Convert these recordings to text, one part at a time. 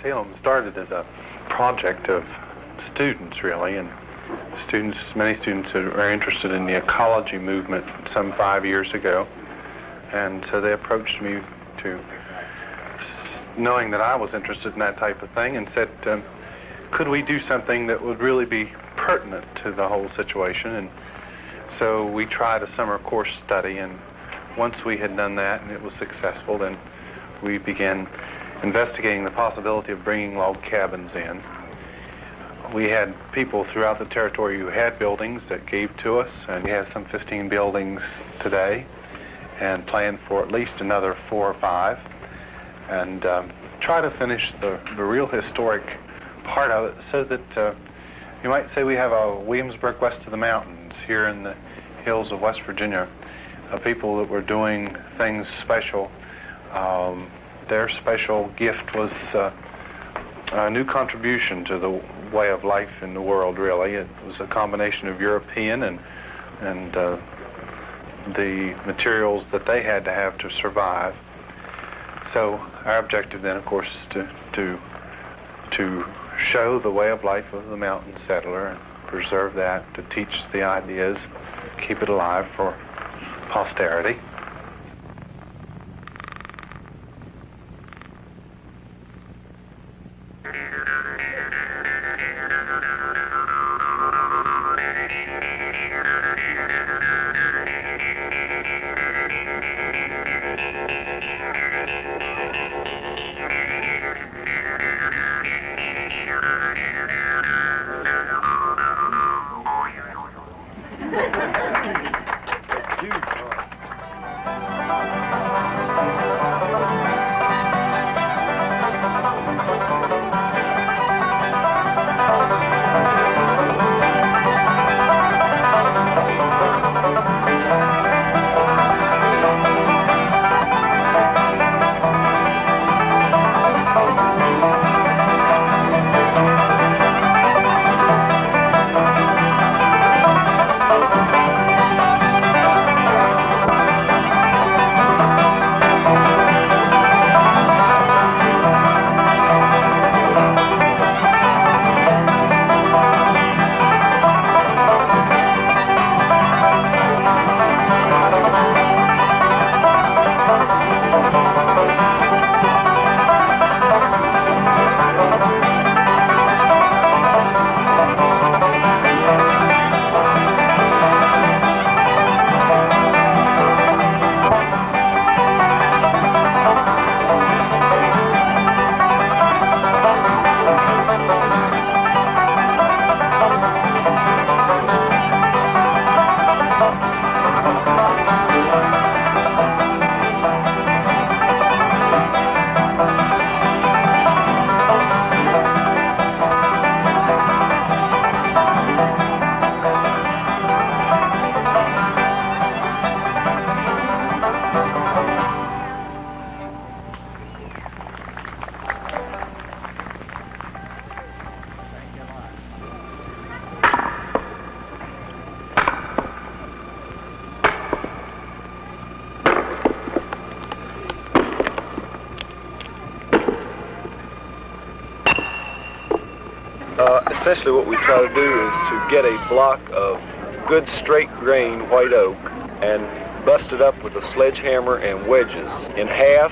Salem started as a project of students, really, and many students are interested in the ecology movement some 5 years ago, and so they approached me knowing that I was interested in that type of thing, and said, could we do something that would really be pertinent to the whole situation? And so we tried a summer course study, and once we had done that and it was successful, then we began investigating the possibility of bringing log cabins in. We had people throughout the territory who had buildings that gave to us, and we have some 15 buildings today and plan for at least another 4 or 5, and try to finish the real historic part of it, so that you might say we have a Williamsburg west of the mountains here in the hills of West Virginia, people that were doing things special. Their special gift was a new contribution to the way of life in the world, really. It was a combination of European and the materials that they had to have to survive. So our objective then, of course, is to show the way of life of the mountain settler and preserve that, to teach the ideas, keep it alive for posterity. Essentially what we try to do is to get a block of good straight grain white oak and bust it up with a sledgehammer and wedges in half,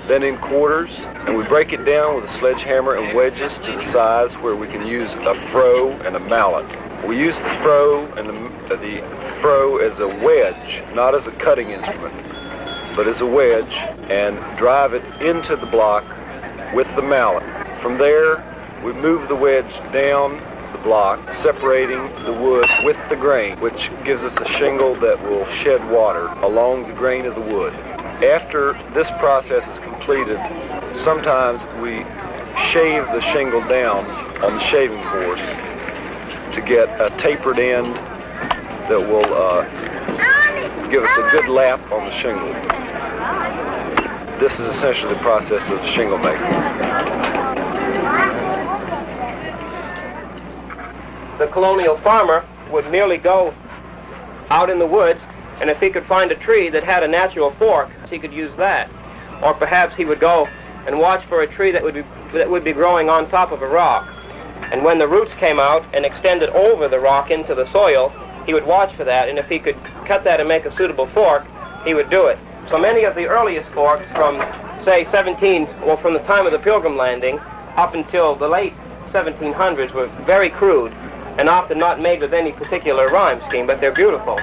then in quarters, and we break it down with a sledgehammer and wedges to the size where we can use a froe and a mallet. We use the froe and the froe as a wedge, not as a cutting instrument, but as a wedge, and drive it into the block with the mallet. From there, we move the wedge down the block, separating the wood with the grain, which gives us a shingle that will shed water along the grain of the wood. After this process is completed, sometimes we shave the shingle down on the shaving force to get a tapered end that will give us a good lap on the shingle. This is essentially the process of shingle making. The colonial farmer would merely go out in the woods, and if he could find a tree that had a natural fork, he could use that. Or perhaps he would go and watch for a tree that would be that would be growing on top of a rock. And when the roots came out and extended over the rock into the soil, he would watch for that, and if he could cut that and make a suitable fork, he would do it. So many of the earliest forks from, say, from the time of the Pilgrim landing up until the late 1700s were very crude and often not made with any particular rhyme scheme, but they're beautiful.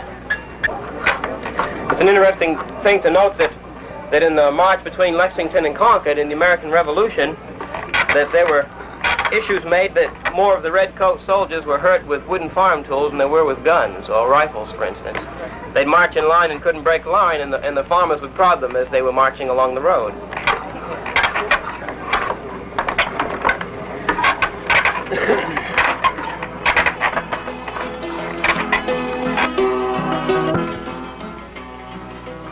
It's an interesting thing to note that in the march between Lexington and Concord in the American Revolution, that there were issues made that more of the redcoat soldiers were hurt with wooden farm tools than they were with guns or rifles, for instance. They'd march in line and couldn't break line, and the farmers would prod them as they were marching along the road.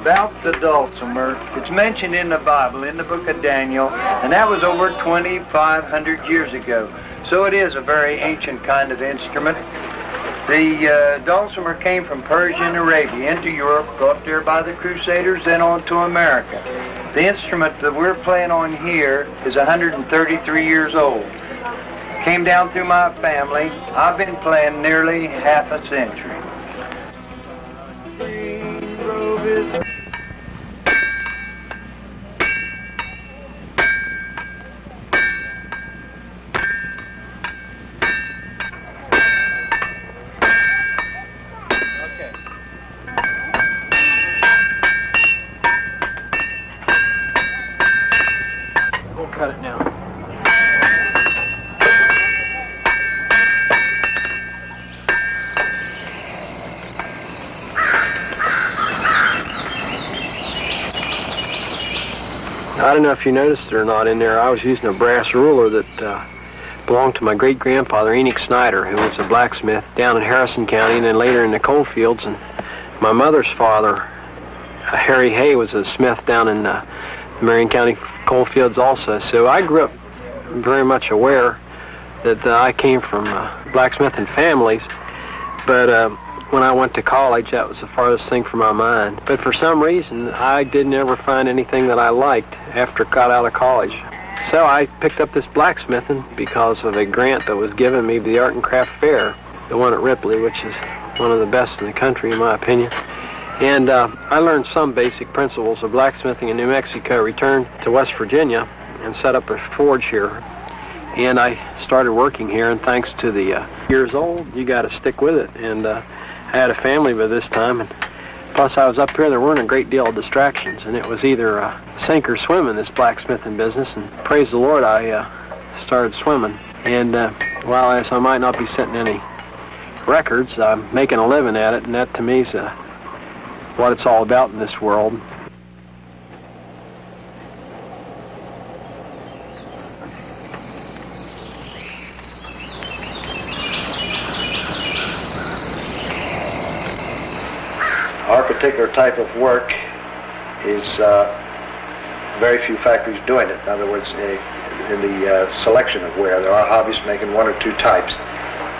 About the dulcimer, it's mentioned in the Bible, in the book of Daniel, and that was over 2,500 years ago. So it is a very ancient kind of instrument. The dulcimer came from Persia and Arabia into Europe, brought there by the Crusaders, then on to America. The instrument that we're playing on here is 133 years old. Came down through my family. I've been playing nearly half a century. Cut it now. I don't know if you noticed it or not in there, I was using a brass ruler that belonged to my great-grandfather, Enoch Snyder, who was a blacksmith down in Harrison County and then later in the coal fields. And my mother's father, Harry Hay, was a smith down in Marion County coal fields also. So I grew up very much aware that I came from blacksmithing families, but when I went to college, that was the farthest thing from my mind. But for some reason, I didn't ever find anything that I liked after I got out of college. So I picked up this blacksmithing because of a grant that was given me by the Art and Craft Fair, the one at Ripley, which is one of the best in the country, in my opinion. And I learned some basic principles of blacksmithing in New Mexico, returned to West Virginia, and set up a forge here. And I started working here, and thanks to the years old, you got to stick with it. And I had a family by this time, and plus I was up here, there weren't a great deal of distractions, and it was either sink or swim in this blacksmithing business. And praise the Lord, I started swimming. And while as I might not be setting any records, I'm making a living at it, and that to me is what it's all about in this world. Our particular type of work is very few factories doing it. In other words, in the selection of wear, there are hobbyists making one or two types.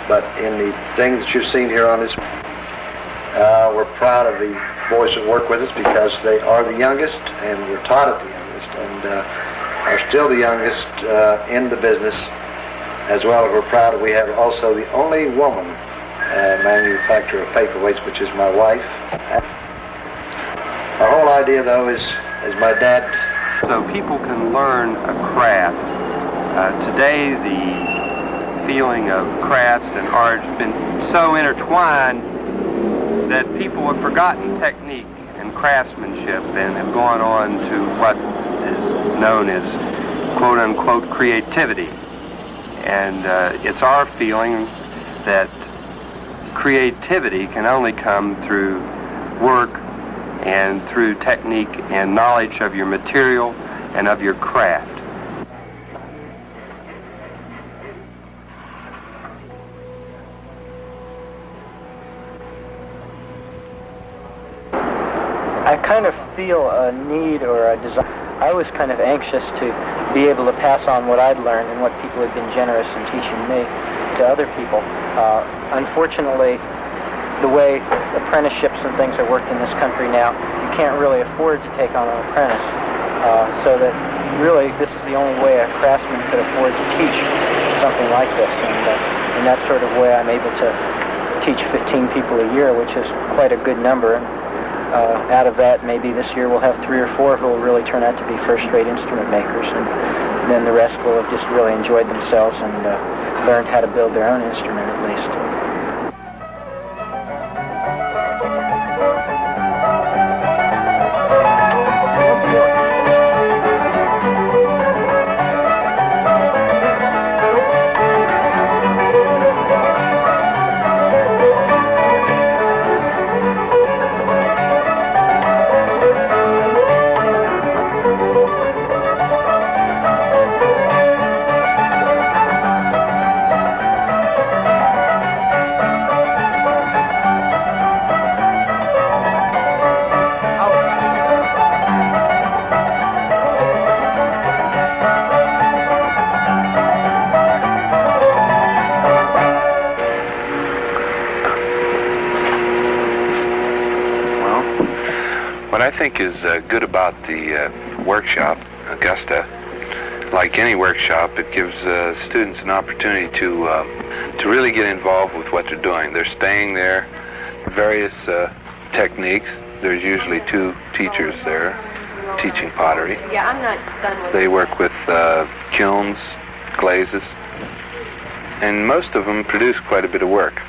But in the things that you've seen here on this, we're proud of the boys that work with us because they are the youngest, and we're taught at the youngest, and are still the youngest in the business, as well as we're proud that we have also the only woman manufacturer of paperweights, which is my wife. Our whole idea, though, is my dad. So people can learn a craft. Today, the feeling of crafts and art has been so intertwined that people have forgotten technique and craftsmanship and have gone on to what is known as quote-unquote creativity. And it's our feeling that creativity can only come through work and through technique and knowledge of your material and of your craft. I kind of feel a need or a desire. I was kind of anxious to be able to pass on what I'd learned and what people had been generous in teaching me to other people. Unfortunately, the way apprenticeships and things are worked in this country now, you can't really afford to take on an apprentice. so that really this is the only way a craftsman could afford to teach something like this. And in that sort of way, I'm able to teach 15 people a year, which is quite a good number. And out of that, maybe this year we'll have 3 or 4 who will really turn out to be first-rate instrument makers, and then the rest will have just really enjoyed themselves and learned how to build their own instrument at least. What I think is good about the workshop, Augusta, like any workshop, it gives students an opportunity to really get involved with what they're doing. They're staying there, various techniques. There's usually 2 teachers there teaching pottery. Yeah, I'm not done with They work with kilns, glazes, and most of them produce quite a bit of work.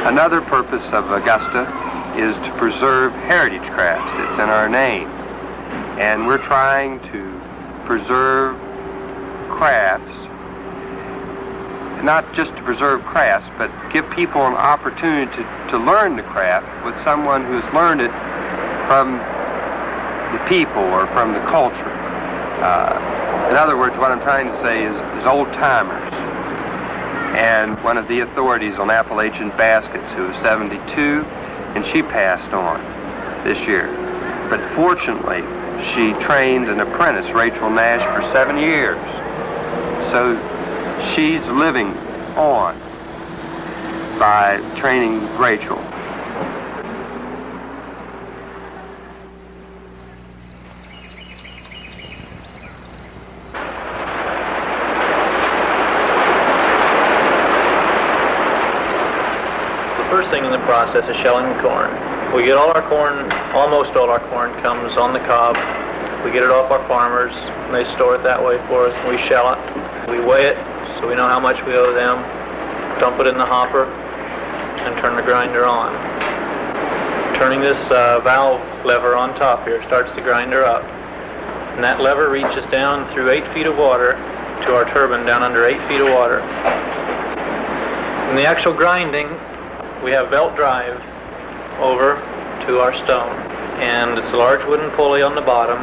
Another purpose of Augusta is to preserve heritage crafts. It's in our name. And we're trying to preserve crafts, not just to preserve crafts, but give people an opportunity to learn the craft with someone who's learned it from the people or from the culture. In other words, what I'm trying to say is old-timers. And one of the authorities on Appalachian baskets, who was 72, and she passed on this year. But fortunately, she trained an apprentice, Rachel Nash, for 7 years. So she's living on by training Rachel. First thing in the process is shelling the corn. We get all our corn, almost all our corn comes on the cob. We get it off our farmers, and they store it that way for us, and we shell it. We weigh it so we know how much we owe them, dump it in the hopper, and turn the grinder on. Turning this valve lever on top here starts the grinder up. And that lever reaches down through 8 feet of water to our turbine down under 8 feet of water. In the actual grinding, we have belt drive over to our stone, and it's a large wooden pulley on the bottom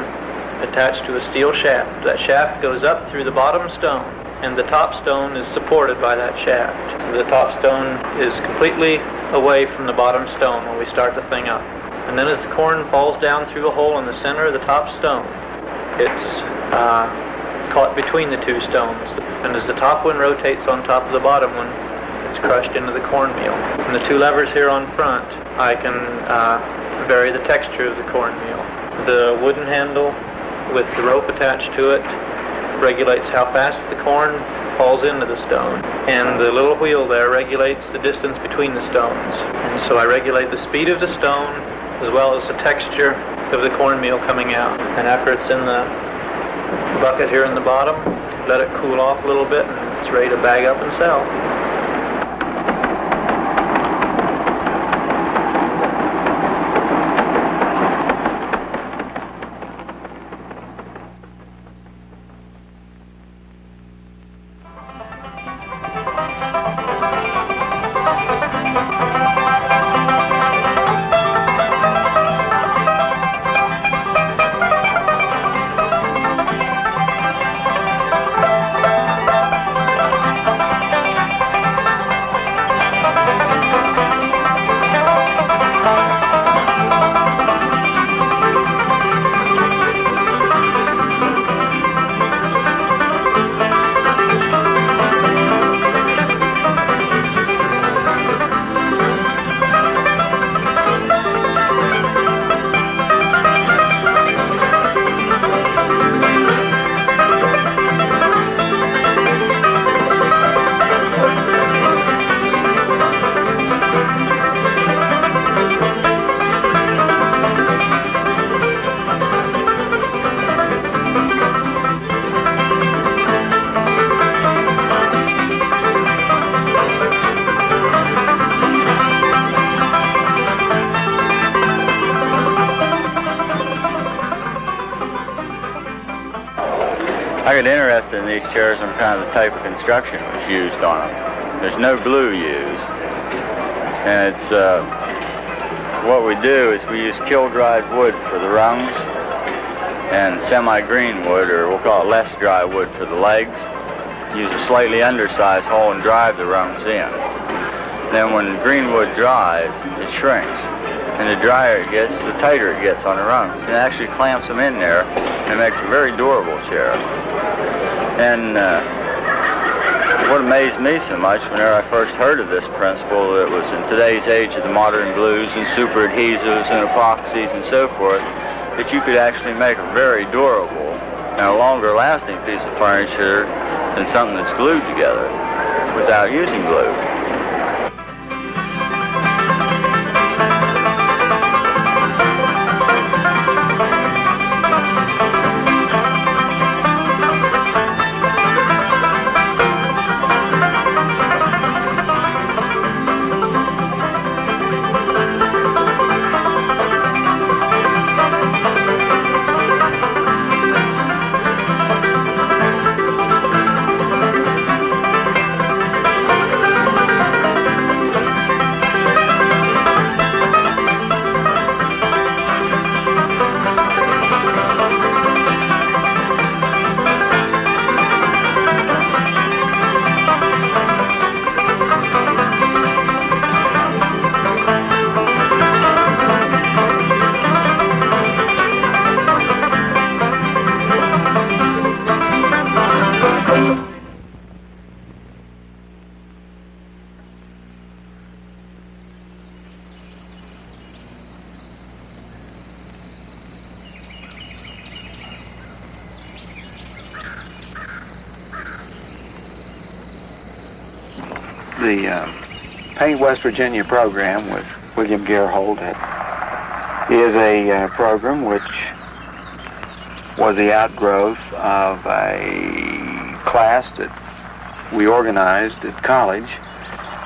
attached to a steel shaft. That shaft goes up through the bottom stone, and the top stone is supported by that shaft. So the top stone is completely away from the bottom stone when we start the thing up. And then as the corn falls down through a hole in the center of the top stone, it's caught between the 2 stones. And as the top one rotates on top of the bottom one, it's crushed into the cornmeal. And the 2 levers here on front, I can vary the texture of the cornmeal. The wooden handle with the rope attached to it regulates how fast the corn falls into the stone. And the little wheel there regulates the distance between the stones. And so I regulate the speed of the stone as well as the texture of the cornmeal coming out. And after it's in the bucket here in the bottom, let it cool off a little bit, and it's ready to bag up and sell. in these chairs on kind of the type of construction that was used on them. There's no glue used. And it's, what we do is we use kiln-dried wood for the rungs and semi-green wood, or we'll call it less dry wood, for the legs. Use a slightly undersized hole and drive the rungs in. Then when green wood dries, it shrinks. And the drier it gets, the tighter it gets on the rungs. And it actually clamps them in there and makes a very durable chair. And what amazed me so much whenever I first heard of this principle, it was in today's age of the modern glues and super adhesives and epoxies and so forth, that you could actually make a very durable and a longer lasting piece of furniture than something that's glued together without using glue. The Paint West Virginia program with William Gerhold is a program which was the outgrowth of a class that we organized at college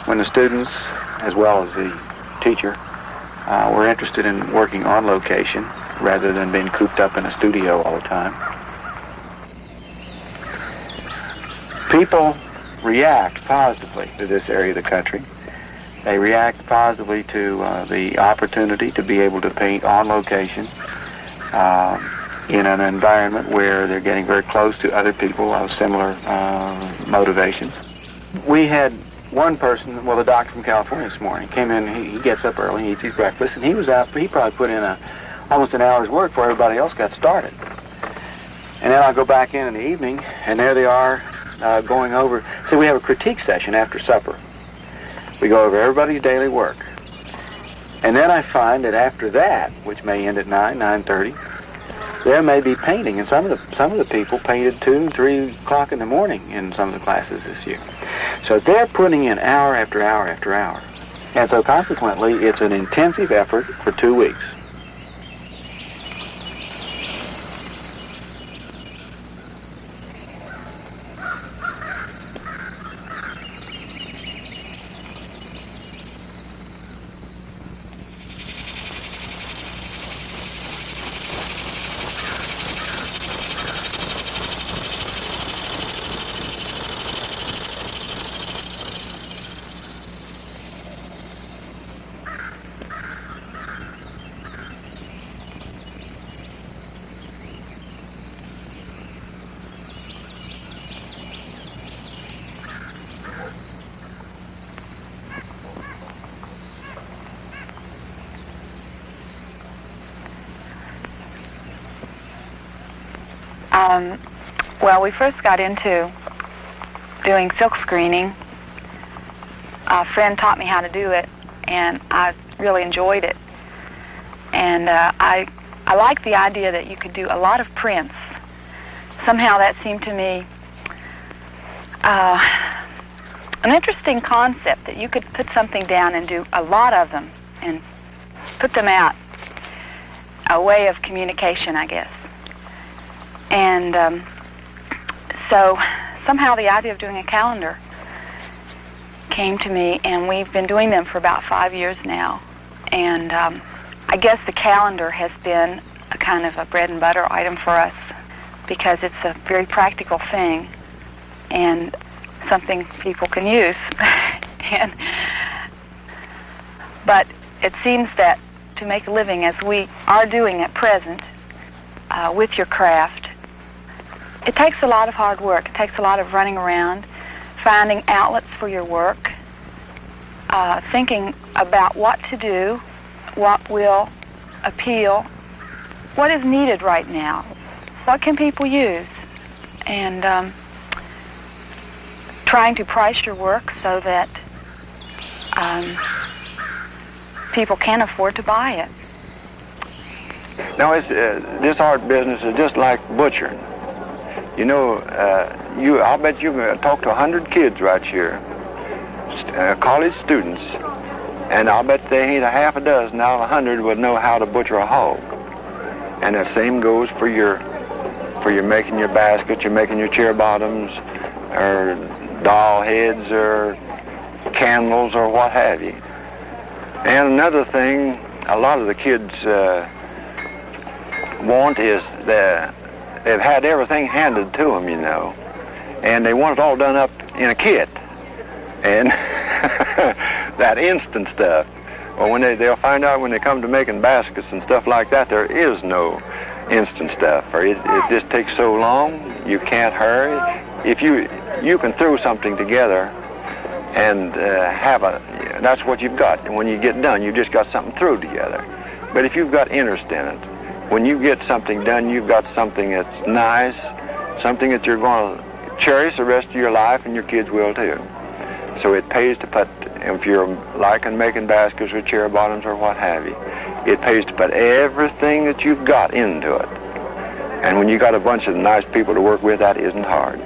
when the students, as well as the teacher, were interested in working on location rather than being cooped up in a studio all the time. People react positively to this area of the country. They react positively to the opportunity to be able to paint on location in an environment where they're getting very close to other people of similar motivations. We had one person, well, the doctor from California this morning, came in, he gets up early, he eats his breakfast, and he was out, he probably put in almost an hour's work before everybody else got started. And then I'll go back in the evening, and there they are, going over. So we have a critique session after supper. We go over everybody's daily work. And then I find that after that, which may end at 9:30, there may be painting, and some of the people painted 2, 3 o'clock in the morning in some of the classes this year. So they're putting in hour after hour after hour. And so consequently, it's an intensive effort for 2 weeks. Well, we first got into doing silk screening. A friend taught me how to do it, and I really enjoyed it. And I liked the idea that you could do a lot of prints. Somehow that seemed to me an interesting concept, that you could put something down and do a lot of them and put them out. A way of communication, I guess. And so somehow the idea of doing a calendar came to me, and we've been doing them for about 5 years now. And I guess the calendar has been a kind of a bread and butter item for us, because it's a very practical thing. and something people can use. But it seems that to make a living, as we are doing at present, with your craft, it takes a lot of hard work. It takes a lot of running around, finding outlets for your work, thinking about what to do, what will appeal, what is needed right now, what can people use, and trying to price your work so that people can afford to buy it. Now, this art business is just like butchering. You know, I'll bet you can talk to 100 kids right here, college students, and I'll bet they ain't a half a dozen out of 100 would know how to butcher a hog. And the same goes for your making your baskets, you're making your chair bottoms, or doll heads, or candles, or what have you. And another thing a lot of the kids want is they've had everything handed to them, you know, and they want it all done up in a kit, and that instant stuff. Well, when they'll find out when they come to making baskets and stuff like that, there is no instant stuff, or it just takes so long, you can't hurry. If you can throw something together and that's what you've got. And when you get done, you just got something thrown together. But if you've got interest in it, when you get something done, you've got something that's nice, something that you're going to cherish the rest of your life, and your kids will too. So it pays to put, if you're liking making baskets or chair bottoms or what have you, it pays to put everything that you've got into it. And when you got a bunch of nice people to work with, that isn't hard.